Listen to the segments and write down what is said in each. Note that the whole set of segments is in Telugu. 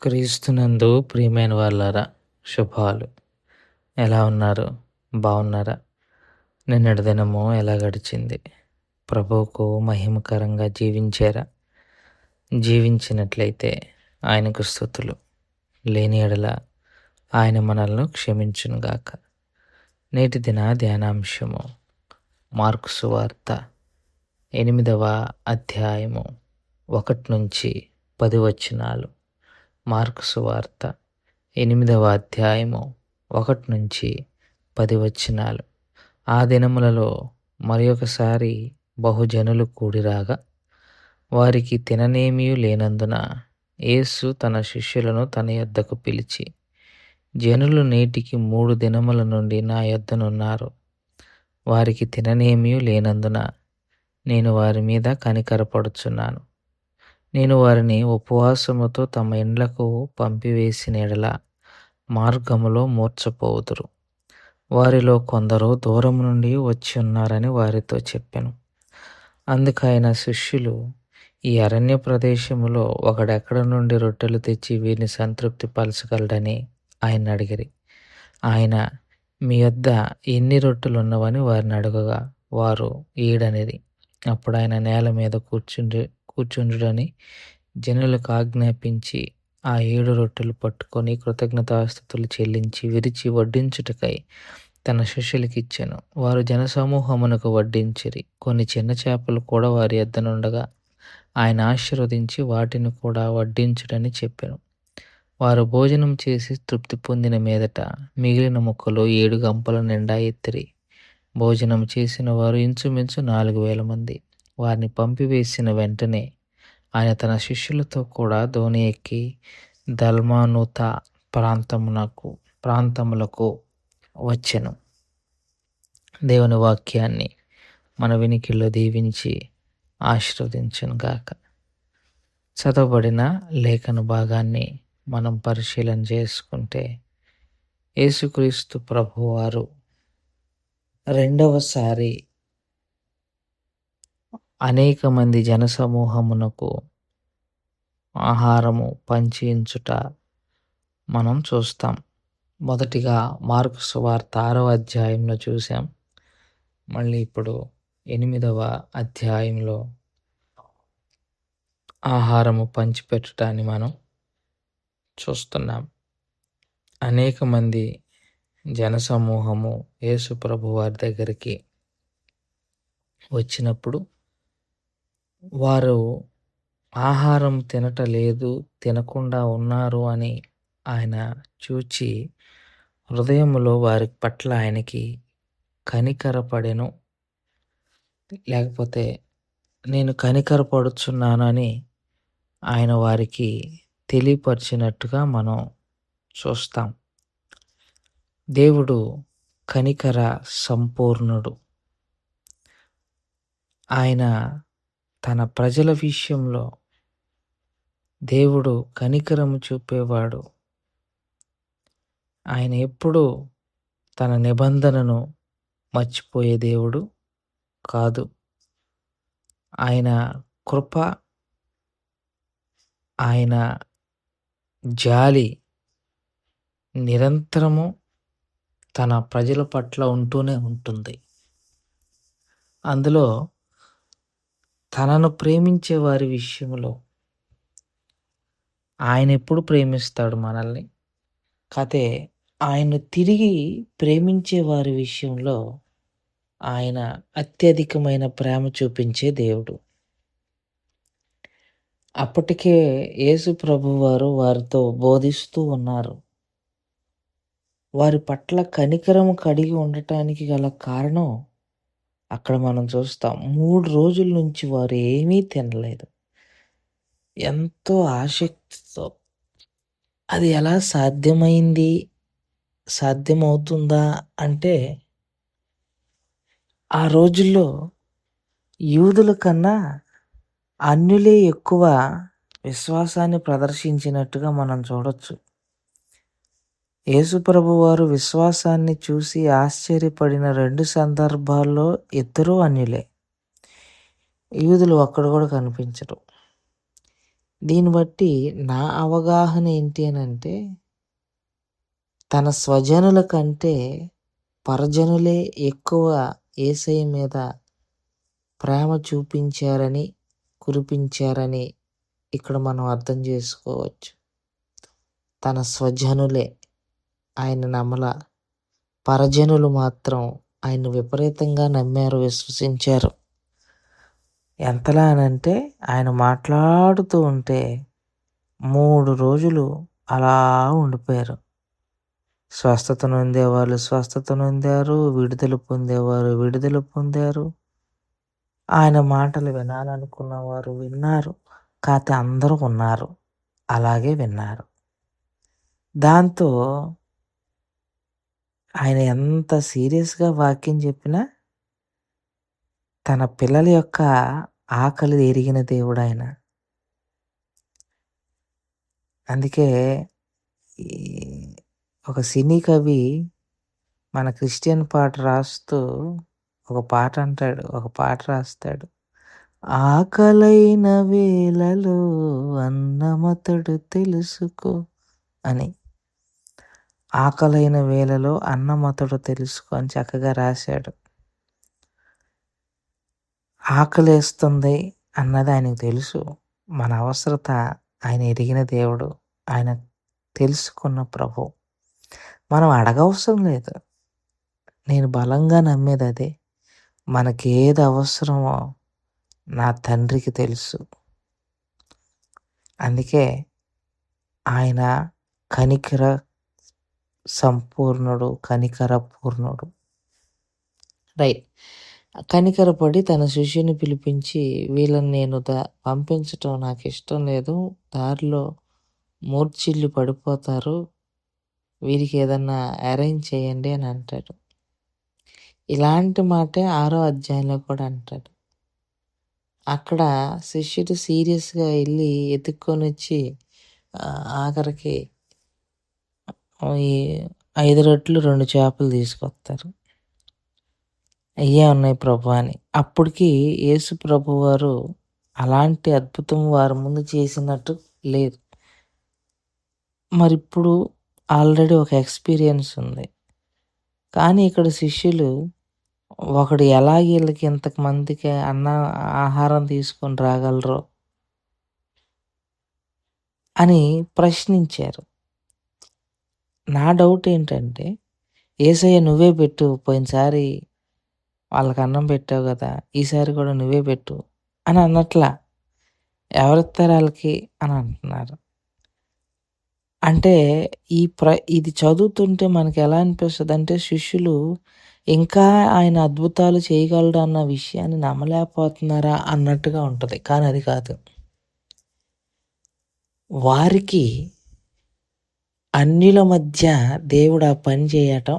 క్రీస్తునందు ప్రియమైన వాళ్ళారా, శుభాలు. ఎలా ఉన్నారు? బాగున్నారా? నిన్నటి దినము ఎలా గడిచింది? ప్రభువుకు మహిమకరంగా జీవించారా? జీవించినట్లయితే ఆయనకు స్తుతులు. లేని ఎడల ఆయన మనల్ని క్షమించునుగాక. నేటి దిన ధ్యానాంశము మార్కు సువార్త 8వ అధ్యాయము 1 నుంచి 10 వచనాలు. మార్కు సువార్త 8వ అధ్యాయము 1 నుంచి 10 వచనాలు. ఆ దినములలో మరి ఒకసారి బహుజనులు కూడిరాగా వారికి తిననేమీ లేనందున యేసు తన శిష్యులను తన యొద్దకు పిలిచి, జనులు నేటికి 3 దినముల నుండి నా యొద్దనున్నారు. వారికి తిననేమీ లేనందున నేను వారి మీద కనికరపడుచున్నాను. నేను వారిని ఉపవాసముతో తమ ఇండ్లకు పంపివేసిన ఎడల మార్గములో మూర్ఛపోవుదురు. వారిలో కొందరు దూరం నుండి వచ్చి ఉన్నారని వారితో చెప్పెను. అందుకు ఆయన శిష్యులు, ఈ అరణ్య ప్రదేశములో ఒకడెక్కడ నుండి రొట్టెలు తెచ్చి వీరిని సంతృప్తి పరచగలడని ఆయన అడిగిరి. ఆయన, మీ యొద్ద ఎన్ని రొట్టెలు ఉన్నవని వారిని అడుగగా వారు 7 అనిరి. అప్పుడు ఆయన నేల మీద కూర్చుండుడని జనులకు ఆజ్ఞాపించి ఆ 7 రొట్టెలు పట్టుకొని కృతజ్ఞతాస్తుతులు చెల్లించి విరిచి వడ్డించుటకై తన శిష్యులకి ఇచ్చెను. వారు జనసమూహమునకు వడ్డించిరి. కొన్ని చిన్న చేపలు కూడా వారి యొద్దనుండగా ఆయన ఆశీర్వదించి వాటిని కూడా వడ్డించుడని చెప్పెను. వారు భోజనం చేసి తృప్తి పొందిన మీదట మిగిలిన ముక్కలు 7 గంపల నిండా ఎత్తిరి. భోజనం చేసిన వారు ఇంచుమించు 4,000 మంది. వారిని పంపివేసిన వెంటనే ఆయన తన శిష్యులతో కూడా దోణి ఎక్కి దల్మానుత ప్రాంతములకు వచ్చెను. దేవుని వాక్యాన్ని మన వినికిల్లో దీవించి ఆశీర్వదించును గాక. చదవబడిన లేఖన భాగాన్ని మనం పరిశీలన చేసుకుంటే, యేసుక్రీస్తు ప్రభువారు రెండవసారి అనేక మంది జనసమూహమునకు ఆహారము పంచించుట మనం చూస్తాం. మొదటిగా మార్కు సువార్త 6వ అధ్యాయంలో చూసాం. మళ్ళీ ఇప్పుడు 8వ అధ్యాయంలో ఆహారము పంచిపెట్టడాన్ని మనం చూస్తున్నాం. అనేక మంది జనసమూహము యేసు ప్రభు వారి దగ్గరికి వచ్చినప్పుడు వారు ఆహారం తినటలేదు, తినకుండా ఉన్నారు అని ఆయన చూచి హృదయములో వారి పట్ల ఆయనకి కనికరపడెను. లేకపోతే నేను కనికరపడుచున్నానని ఆయన వారికి తెలియపరిచినట్టుగా మనం చూస్తాం. దేవుడు కనికర సంపూర్ణుడు. ఆయన తన ప్రజల విషయంలో దేవుడు కనికరము చూపేవాడు. ఆయన ఎప్పుడూ తన నిబంధనను మర్చిపోయే దేవుడు కాదు. ఆయన కృప, ఆయన జాలి నిరంతరము తన ప్రజల పట్ల ఉంటూనే ఉంటుంది. అందులో తనను ప్రేమించే వారి విషయంలో ఆయన ఎప్పుడు ప్రేమిస్తాడు మనల్ని. కాతే ఆయన తిరిగి ప్రేమించే వారి విషయంలో ఆయన అత్యధికమైన ప్రేమ చూపించే దేవుడు. అప్పటికే యేసు ప్రభువారు వారితో బోధిస్తూ ఉన్నారు. వారి పట్ల కనికరము కలిగి ఉండటానికి గల కారణం అక్కడ మనం చూస్తాం. 3 రోజుల నుంచి వారు ఏమీ తినలేదు. ఎంతో ఆసక్తితో అది ఎలా సాధ్యమవుతుందా అంటే, ఆ రోజుల్లో యూదుల కన్నా అన్యులే ఎక్కువ విశ్వాసాన్ని ప్రదర్శించినట్టుగా మనం చూడొచ్చు. యేసుప్రభు వారు విశ్వాసాన్ని చూసి ఆశ్చర్యపడిన 2 సందర్భాల్లో ఇద్దరూ అన్యులే. యూదులు ఒక్కడు కూడా కనిపించరు. దీన్ని బట్టి నా అవగాహన ఏంటి అనంటే, తన స్వజనుల కంటే పరజనులే ఎక్కువ యేసయ్య మీద ప్రేమ చూపించారని, కురిపించారని ఇక్కడ మనం అర్థం చేసుకోవచ్చు. తన స్వజనులే ఆయన నమ్మల. పరజనులు మాత్రం ఆయన్ని విపరీతంగా నమ్మారు, విశ్వసించారు. ఎంతలా అనంటే ఆయన మాట్లాడుతూ ఉంటే 3 రోజులు అలా ఉండిపోయారు. స్వస్థత నొందేవాళ్ళు స్వస్థత నొందారు, విడుదల పొందేవారు విడుదల పొందారు. ఆయన మాటలు వినాలనుకున్నవారు విన్నారు. కాతే అందరూ ఉన్నారు, అలాగే విన్నారు. దాంతో ఆయన ఎంత సీరియస్‌గా వాక్యం చెప్పినా తన పిల్లల యొక్క ఆకలి ఎరిగిన దేవుడాయన. అందుకే ఈ ఒక సినీ కవి మన క్రిస్టియన్ పాట రాస్తూ ఒక పాట రాస్తాడు. ఆకలైన వేళలో అన్నమతడు తెలుసుకో అని. ఆకలైన వేళలో అన్నమతడు తెలుసుకో అని చక్కగా రాశాడు. ఆకలేస్తుంది అన్నది ఆయనకు తెలుసు. మన అవసరత ఆయన ఎరిగిన దేవుడు, ఆయన తెలుసుకున్న ప్రభు. మనం అడగవసరం లేదు. నేను బలంగా నమ్మేది అదే. మనకేది అవసరమో నా తండ్రికి తెలుసు. అందుకే ఆయన కనికర సంపూర్ణుడు, కనికర పూర్ణుడు. రైట్. కనికరపడి తన శిష్యుని పిలిపించి, వీళ్ళని నేను పంపించటం నాకు ఇష్టం లేదు, దారిలో మూర్ఛిల్లి పడిపోతారు, వీరికి ఏదన్నా అరేంజ్ చేయండి అని అంటాడు. ఇలాంటి మాటే 6వ అధ్యాయంలో కూడా అంటాడు. అక్కడ శిష్యుడు సీరియస్‌గా వెళ్ళి ఎత్తుక్కొని వచ్చి ఆఖరికి ఈ 5 రొట్టెలు 2 చేపలు తీసుకొస్తారు. అయ్యే ఉన్నాయి ప్రభు అని. అప్పటికి యేసు ప్రభువారు అలాంటి అద్భుతం వారి ముందు చేసినట్టు లేదు. మరిప్పుడు ఆల్రెడీ ఒక ఎక్స్‌పీరియన్స్ ఉంది. కానీ ఇక్కడ శిష్యులు ఒకడు ఎలా వీళ్ళకి ఇంతమందికి ఆహారం తీసుకొని రాగలరో అని ప్రశ్నించారు. నా డౌట్ ఏంటంటే, యేసయ్య నువ్వే పెట్టు, పోయినసారి వాళ్ళకి అన్నం పెట్టావు కదా, ఈసారి కూడా నువ్వే పెట్టు అని అన్నట్లా. ఎవరిస్తారు వాళ్ళకి అని అంటున్నారు. అంటే ఇది చదువుతుంటే మనకి ఎలా అనిపిస్తుంది అంటే, శిష్యులు ఇంకా ఆయన అద్భుతాలు చేయగలడు అన్న విషయాన్ని నమ్మలేకపోతున్నారా అన్నట్టుగా ఉంటుంది. కానీ అది కాదు. వారికి అన్యుల మధ్య దేవుడు ఆ పని చేయటం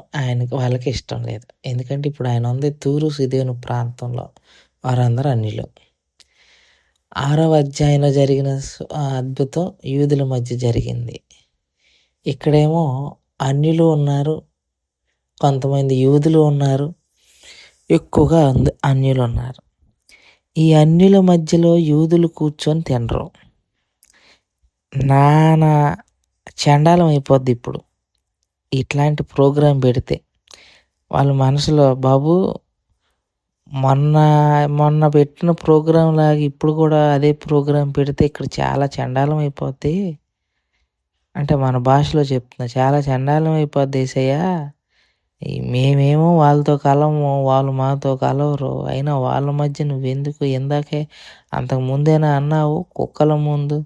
వాళ్ళకి ఇష్టం లేదు. ఎందుకంటే ఇప్పుడు ఆయన ఉంది తూరు సిదోను ప్రాంతంలో, వారందరూ అన్యులు. 6వ అధ్యాయంలో జరిగిన అద్భుతం యూదుల మధ్య జరిగింది. ఇక్కడేమో అన్యులు ఉన్నారు, కొంతమంది యూదులు ఉన్నారు, ఎక్కువగా అన్యులు ఉన్నారు. ఈ అన్యుల మధ్యలో యూదులు కూర్చొని తినరు. నానా చండాలం అయిపోద్ది ఇప్పుడు ఇట్లాంటి ప్రోగ్రాం పెడితే. వాళ్ళ మనసులో బాబు మొన్న పెట్టిన ప్రోగ్రాం లాగా ఇప్పుడు కూడా అదే ప్రోగ్రాం పెడితే ఇక్కడ చాలా చండాలం అయిపోద్ది అంటే, మన భాషలో చెప్తున్నా, చాలా చండాలం అయిపోద్ది యేసయ్య. మేమేమో వాళ్ళతో కలము, వాళ్ళు మాతో కలవరు. అయినా వాళ్ళ మధ్య నువ్వెందుకు? ఇందాకే అంతకు ముందేనా అన్నావు కుక్కల ముందు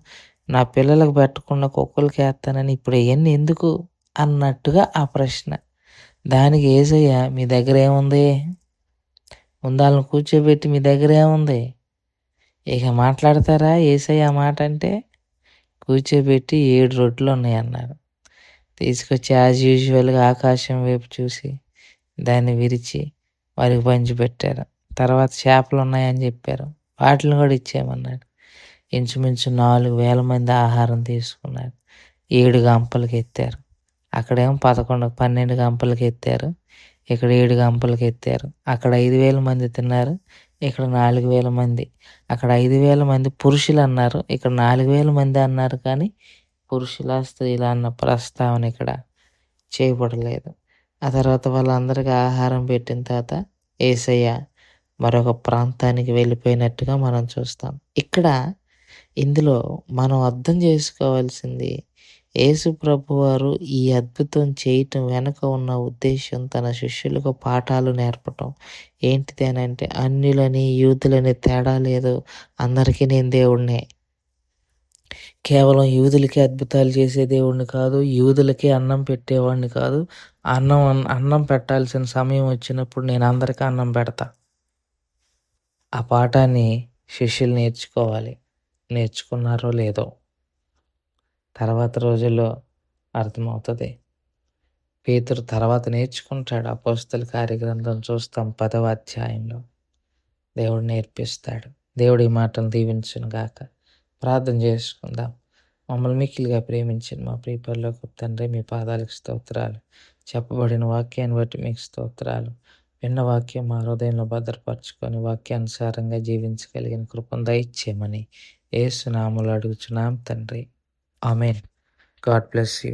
నా పిల్లలకు పెట్టకుండా కుక్కలకి వేస్తానని, ఇప్పుడు ఇవన్నీ ఎందుకు అన్నట్టుగా ఆ ప్రశ్న. దానికి యేసయ్య, మీ దగ్గర ఏముంది? ముందాలను కూర్చోబెట్టి మీ దగ్గర ఏముంది? ఇక మాట్లాడతారా యేసయ్య ఆ మాట అంటే? కూర్చోబెట్టి 7 రొట్టెలు ఉన్నాయి అన్నారు. తీసుకొచ్చి యాజ్ యూజువల్గా ఆకాశం వైపు చూసి దాన్ని విరిచి వారికి పంచిపెట్టారు. తర్వాత చేపలు ఉన్నాయని చెప్పారు, వాటిని కూడా ఇచ్చేయమన్నాడు. ఇంచుమించు 4,000 మంది ఆహారం తీసుకున్నారు. 7 గంపలకి ఎత్తారు. అక్కడేమో 12 గంపలకి ఎత్తారు, ఇక్కడ 7 గంపలకి ఎత్తారు. అక్కడ 5,000 మంది తిన్నారు, ఇక్కడ 4000 మంది. అక్కడ 5000 మంది పురుషులన్నారు. ఇక్కడ 4000 మంది అన్నారు కానీ, పురుషులా, స్త్రీలా అన్న ప్రస్తావన ఇక్కడ చేయబడలేదు. ఆ తర్వాత వాళ్ళందరికీ ఆహారం పెట్టిన తర్వాత యేసయ్య మరొక ప్రాంతానికి వెళ్ళిపోయినట్టుగా మనం చూస్తాం. ఇక్కడ ఇందులో మనం అర్థం చేసుకోవాల్సింది, యేసు ప్రభువారు ఈ అద్భుతం చేయటం వెనక ఉన్న ఉద్దేశ్యం తన శిష్యులకు పాఠాలు నేర్పటం. ఏంటిది అనంటే, అన్యులని, యూదులని తేడా లేదు. అందరికీ నేను దేవుడినే. కేవలం యూదులకే అద్భుతాలు చేసే దేవుడిని కాదు, యూదులకే అన్నం పెట్టేవాడిని కాదు. అన్నం పెట్టాల్సిన సమయం వచ్చినప్పుడు నేను అందరికీ అన్నం పెడతా. ఆ పాఠాన్ని శిష్యులు నేర్చుకోవాలి. నేర్చుకున్నారో లేదో తర్వాత రోజుల్లో అర్థమవుతుంది. పేతురు తర్వాత నేర్చుకుంటాడు. అపోస్తల కార్యగ్రంథం చూస్తాం 10వ అధ్యాయంలో. దేవుడు నేర్పిస్తాడు. దేవుడు ఈ మాటను దీవించును గాక. ప్రార్థన చేసుకుందాం. మమ్మల్ని మిక్కిలిగా ప్రేమించిన మా ప్రియ పరలోకపు తండ్రి, మీ పాదాలకు స్తోత్రాలు. చెప్పబడిన వాక్యాన్ని బట్టి మీకు స్తోత్రాలు. విన్న వాక్యం మా హృదయంలో భద్రపరచుకొని వాక్యానుసారంగా జీవించగలిగిన కృపను దయచేయమని యేసు నామములో అడుగుచున్నాం తండ్రి. ఆమేన్. God bless you.